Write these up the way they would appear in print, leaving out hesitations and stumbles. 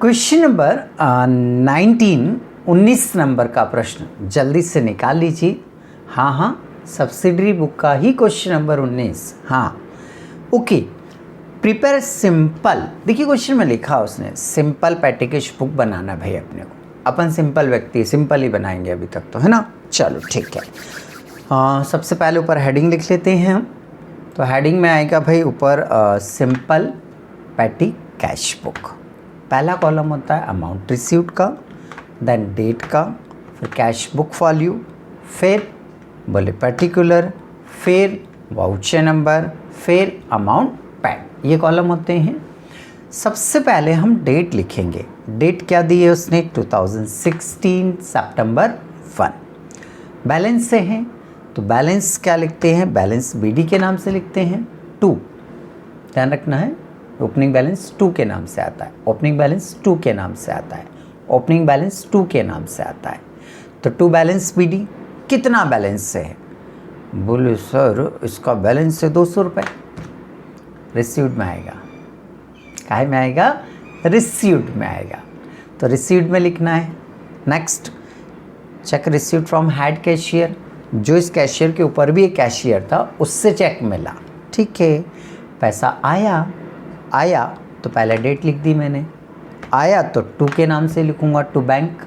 Question number 19 number का प्रश्न जल्दी से निकाल लीजिए। हाँ, सब्सिडरी बुक का ही क्वेश्चन नंबर 19। हाँ, ओके। प्रिपेयर सिंपल, देखिए क्वेश्चन में लिखा उसने सिंपल पैटिकेश बुक बनाना भाई अपने को। अपन सिंपल व्यक्ति, सिंपल ही बनाएंगे अभी तक तो, है ना। चलो ठीक है। सबसे पहले ऊपर हेडिंग लिख लेते हैं हम। तो हेडिंग में आएगा भाई ऊपर सिंपल पैटी कैश बुक। पहला कॉलम होता है अमाउंट रिसीव्ड का, देन डेट का, फिर कैश बुक वैल्यू, फिर बोले पर्टिकुलर, फिर वाउचर नंबर, फिर अमाउंट पेड। ये कॉलम होते हैं। सबसे पहले हम डेट लिखेंगे। डेट क्या दी है उसने? 2016 सितंबर 1। बैलेंस से हैं तो बैलेंस क्या लिखते हैं? बैलेंस बीडी के नाम से लिखते हैं 2। ध्यान रखना है, ओपनिंग बैलेंस 2 के नाम से आता है। ओपनिंग बैलेंस 2 के नाम से आता है। ओपनिंग बैलेंस 2 के नाम से आता है। तो 2 बैलेंस बीडी कितना बैलेंस से है? बोले सर इसका बैलेंस है 200 रुपये। रिसीव्ड में आएगा, काहे में आएगा? रिसीव्ड में आएगा। तो रिसीव्ड में लिखना है। Next, check received from head cashier. जो इस कैशियर के ऊपर भी एक कैशियर था उससे चेक मिला, ठीक है। पैसा आया तो पहले डेट लिख दी मैंने। आया तो 2 के नाम से लिखूंगा, टू बैंक।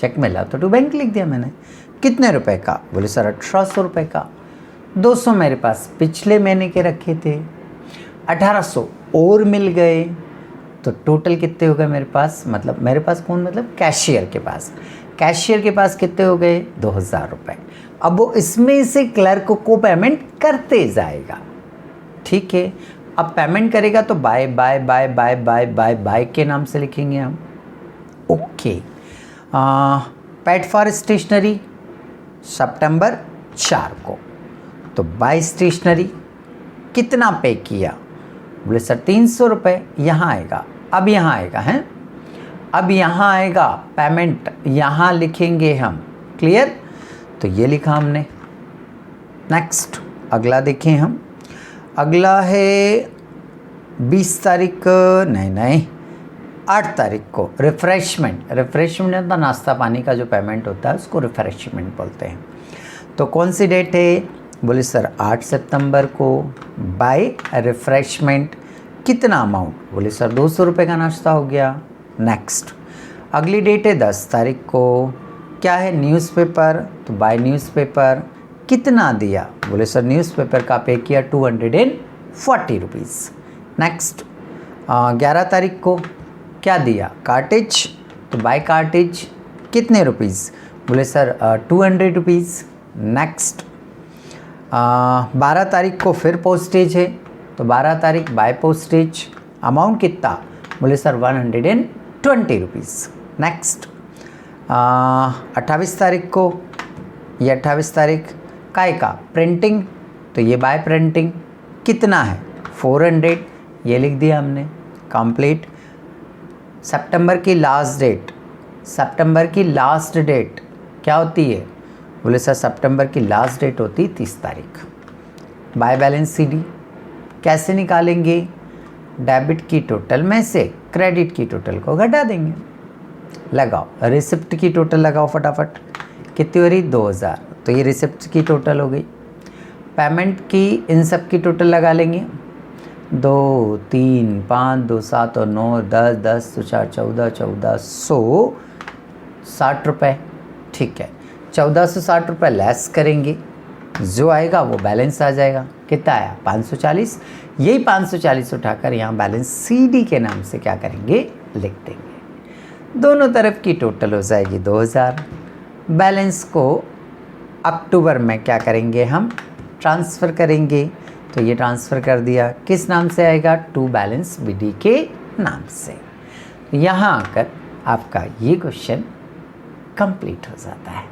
चेक मिला तो टू बैंक लिख दिया मैंने। कितने रुपए का? बोले सर 1800 रुपये का। 200 मेरे पास पिछले महीने के रखे थे, 1800 और मिल गए तो टोटल कितने हो गए मेरे पास? मतलब मेरे पास कौन? मतलब कैशियर के पास। कैशियर के पास कितने हो गए? 2000 रुपये। अब वो इसमें से क्लर्क को पेमेंट करते जाएगा, ठीक है। अब पेमेंट करेगा तो बाय बाय बाय बाय बाय बाय बाय के नाम से लिखेंगे हम, ओके। पेड फॉर स्टेशनरी सितंबर 4 को, तो बाय स्टेशनरी कितना पे किया? बोले सर 300 रुपये। यहाँ आएगा, अब यहाँ आएगा है, अब यहाँ आएगा पेमेंट, यहाँ लिखेंगे हम, क्लियर। तो ये लिखा हमने। नेक्स्ट अगला देखें हम। अगला है 20 तारीख, नहीं 8 तारीख को रिफ़्रेशमेंट। रिफ़्रेशमेंट होता नाश्ता पानी का जो पेमेंट होता है उसको रिफ़्रेशमेंट बोलते हैं। तो कौन सी डेट है? बोले सर 8 सितंबर को बाय रिफ़्रेशमेंट। कितना अमाउंट? बोले सर 200 रुपये का नाश्ता हो गया। नेक्स्ट अगली डेट है 10 तारीख को। क्या है? न्यूज़पेपर, तो बाय न्यूज़पेपर। कितना दिया? बोले सर न्यूज़पेपर का पे किया 240 रुपीज़। नेक्स्ट 11 तारीख को क्या दिया? कार्टेज, तो बाय कार्टेज। कितने रुपीज़? बोले सर 200 रुपीज़। नेक्स्ट 12 तारीख को फिर पोस्टेज है, तो 12 तारीख बाय पोस्टेज। अमाउंट कितना? बोले सर 120 रुपीज़। नेक्स्ट 28 तारीख को, ये 28 तारीख काय का? प्रिंटिंग, तो ये बाय प्रिंटिंग। कितना है? 400, ये लिख दिया हमने, कंप्लीट। सितंबर की लास्ट डेट, सितंबर की लास्ट डेट क्या होती है? बोले सर सितंबर की लास्ट डेट होती 30 तारीख। बाय बैलेंस सीडी कैसे निकालेंगे? डेबिट की टोटल में से क्रेडिट की टोटल को घटा देंगे। लगाओ, रिसिप्ट की टोटल लगाओ फटाफट। कितनी हो रही? 2000। तो ये रिसिप्ट की टोटल हो गई। पेमेंट की इन सब की टोटल लगा लेंगे। 2, 3, 5, 2, 7 और 9, 10, 10 तो 4, 14, 1460 रुपये, ठीक है। 1460 रुपये लेस करेंगे, जो आएगा वो बैलेंस आ जाएगा। कितना आया? 540। यही 540 उठाकर यहाँ बैलेंस सीडी के नाम से क्या करेंगे? लिख देंगे। दोनों तरफ की टोटल हो जाएगी 2000। बैलेंस को अक्टूबर में क्या करेंगे? हम ट्रांसफ़र करेंगे। तो ये ट्रांसफ़र कर दिया, किस नाम से आएगा? टू बैलेंस बीडी के नाम से। यहाँ आकर आपका ये क्वेश्चन कंप्लीट हो जाता है।